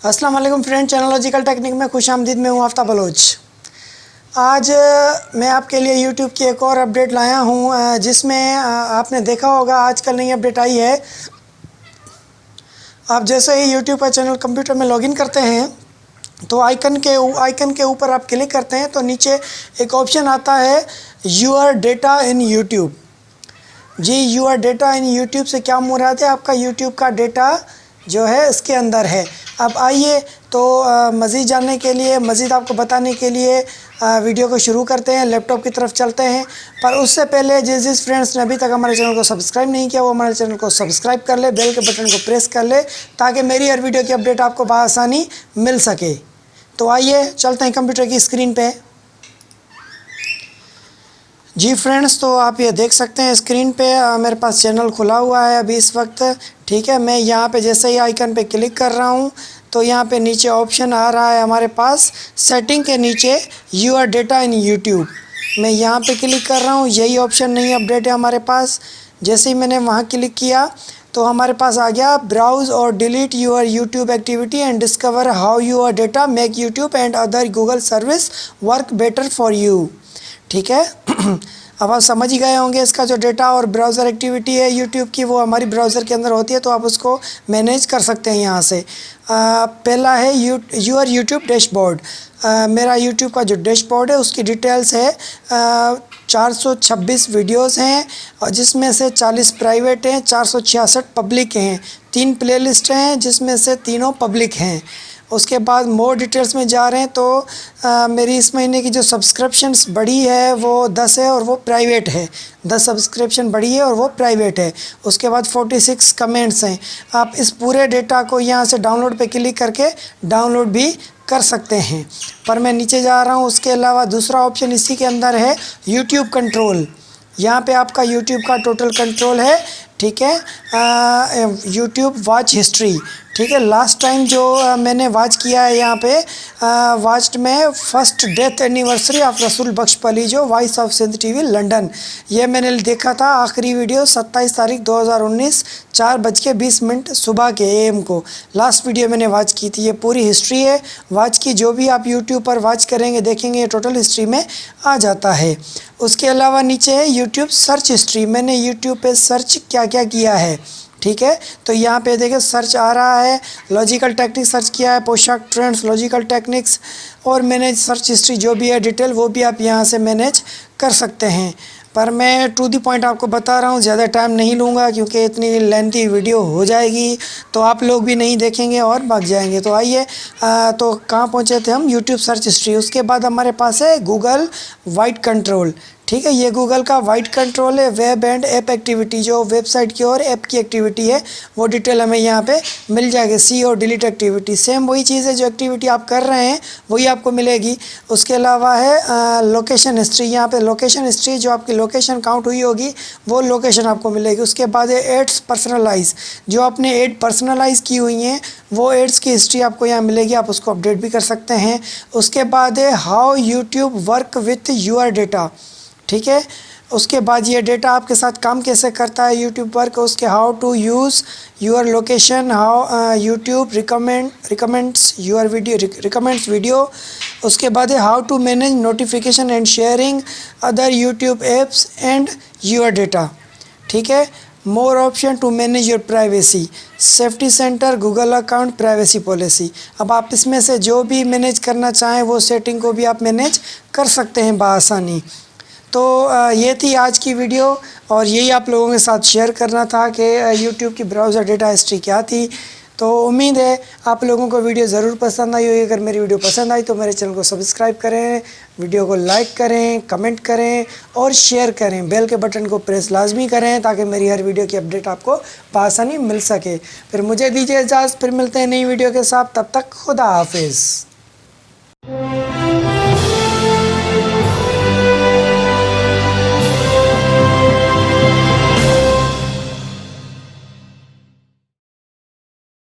अस्सलाम वालेकुम friend, channel logical technique में खुशामदीद। में हूँ आफ्ताब बलोच। आज मैं आपके लिए यूट्यूब की एक और अपडेट लाया हूँ जिसमें आपने देखा होगा आजकल नई अपडेट आई है। आप जैसे ही यूट्यूब का चैनल कंप्यूटर में लॉगिन करते हैं तो आइकन के ऊपर आप क्लिक करते हैं तो नीचे एक ऑप्शन आता है यूर डेटा इन यूट्यूब। जी, यूर डेटा इन यूट्यूब से क्या मुराद है? आपका यूट्यूब का डेटा जो है इसके अंदर है। अब आइए तो मज़ीद जानने के लिए, मज़ीद आपको बताने के लिए वीडियो को शुरू करते हैं, लैपटॉप की तरफ चलते हैं। पर उससे पहले जिस फ्रेंड्स ने अभी तक हमारे चैनल को सब्सक्राइब नहीं किया वो हमारे चैनल को सब्सक्राइब कर ले, बेल के बटन को प्रेस कर ले ताकि मेरी हर वीडियो की अपडेट आपको बआसानी मिल सके। तो आइए चलते हैं कंप्यूटर की स्क्रीन पे। जी फ्रेंड्स, तो आप ये देख सकते हैं स्क्रीन पे मेरे पास चैनल खुला हुआ है अभी इस वक्त। ठीक है, मैं यहाँ पे जैसे ही आइकन पे क्लिक कर रहा हूँ तो यहाँ पे नीचे ऑप्शन आ रहा है हमारे पास सेटिंग के नीचे यूर डेटा इन यूट्यूब। मैं यहाँ पे क्लिक कर रहा हूँ, यही ऑप्शन नई अपडेट है हमारे पास। जैसे ही मैंने वहाँ क्लिक किया तो हमारे पास आ गया ब्राउज़ और delete your YouTube activity and discover how your data make YouTube and other Google service work better for you. ठीक है अब आप समझ ही गए होंगे इसका जो डेटा और ब्राउज़र एक्टिविटी है यूट्यूब की वो हमारी ब्राउज़र के अंदर होती है, तो आप उसको मैनेज कर सकते हैं यहाँ से। पहला है यूर यूट्यूब डैशबोर्ड। मेरा यूट्यूब का जो डैशबोर्ड है उसकी डिटेल्स है 426 वीडियोस हैं और जिसमें से 40 प्राइवेट हैं, 466 पब्लिक हैं। 3 प्लेलिस्ट हैं जिसमें से तीनों पब्लिक हैं। उसके बाद मोर डिटेल्स में जा रहे हैं तो मेरी इस महीने की जो सब्सक्रिप्शंस बढ़ी है वो 10 है और वो प्राइवेट है। 10 सब्सक्रिप्शन बढ़ी है और वो प्राइवेट है। उसके बाद 46 कमेंट्स हैं। आप इस पूरे डेटा को यहाँ से डाउनलोड पे क्लिक करके डाउनलोड भी कर सकते हैं। पर मैं नीचे जा रहा हूँ। उसके अलावा दूसरा ऑप्शन इसी के अंदर है यूट्यूब कंट्रोल। यहाँ पे आपका यूट्यूब का टोटल कंट्रोल है। ठीक है, यूट्यूब वॉच हिस्ट्री। ठीक है, लास्ट टाइम जो मैंने वॉच किया है यहाँ पे वॉच्ड में first death anniversary of Rasool Bakhsh Palijo voice of Sindh TV London. ये मैंने देखा था आखिरी वीडियो 27 तारीख 2019 4:20 सुबह के AM को लास्ट वीडियो मैंने वॉच की थी। ये पूरी हिस्ट्री है वॉच की, जो भी आप यूट्यूब पर वॉच करेंगे देखेंगे ये टोटल हिस्ट्री में आ जाता है। उसके अलावा नीचे है यूट्यूब सर्च हिस्ट्री। मैंने यूट्यूब पे सर्च क्या क्या किया है। ठीक है, तो यहाँ पे देखिए सर्च आ रहा है, लॉजिकल टेक्निक्स सर्च किया है, पोशाक ट्रेंड्स, लॉजिकल टेक्निक्स और मैनेज सर्च हिस्ट्री जो भी है डिटेल वो भी आप यहाँ से मैनेज कर सकते हैं। पर मैं टू दी पॉइंट आपको बता रहा हूँ, ज़्यादा टाइम नहीं लूँगा क्योंकि इतनी लेंथी वीडियो हो जाएगी तो आप लोग भी नहीं देखेंगे और भाग जाएंगे। तो आइए तो कहाँ पहुँचे थे हम? YouTube search history. उसके बाद हमारे पास है गूगल वाइड कंट्रोल। ठीक है, ये गूगल का वाइड कंट्रोल है। वेब एंड ऐप एक्टिविटी, जो वेबसाइट की और ऐप की एक्टिविटी है वो डिटेल हमें यहाँ पे मिल जाएगी। सी और डिलीट एक्टिविटी, सेम वही चीज़ है, जो एक्टिविटी आप कर रहे हैं वही आपको मिलेगी। उसके अलावा है लोकेशन हिस्ट्री। यहाँ पे लोकेशन हिस्ट्री, जो आपकी लोकेशन काउंट हुई होगी वो लोकेशन आपको मिलेगी। उसके बाद है एड्स पर्सनलाइज, जो आपने एड पर्सनलाइज की हुई हैं वो एड्स की हिस्ट्री आपको यहाँ मिलेगी, आप उसको अपडेट भी कर सकते हैं। उसके बाद है how YouTube work with your data. ठीक है, उसके बाद ये डेटा आपके साथ काम कैसे करता है यूट्यूब पर। उसके how to use your location, how YouTube recommends your video, recommends video. उसके बाद है how to manage notification and sharing other YouTube apps and your data. ठीक है, more option to manage your privacy, safety center, Google account, privacy policy. अब आप इसमें से जो भी मैनेज करना चाहें वो सेटिंग को भी आप मैनेज कर सकते हैं बआसानी। तो ये थी आज की वीडियो और यही आप लोगों के साथ शेयर करना था कि यूट्यूब की ब्राउज़र डेटा हिस्ट्री क्या थी। तो उम्मीद है आप लोगों को वीडियो ज़रूर पसंद आई होगी। अगर मेरी वीडियो पसंद आई तो मेरे चैनल को सब्सक्राइब करें, वीडियो को लाइक करें, कमेंट करें और शेयर करें। बेल के बटन को प्रेस लाजमी करें ताकि मेरी हर वीडियो की अपडेट आपको बआसानी मिल सके। फिर मुझे दीजिए इजाज़त, फिर मिलते हैं नई वीडियो के साथ। तब तक खुदा हाफिज़।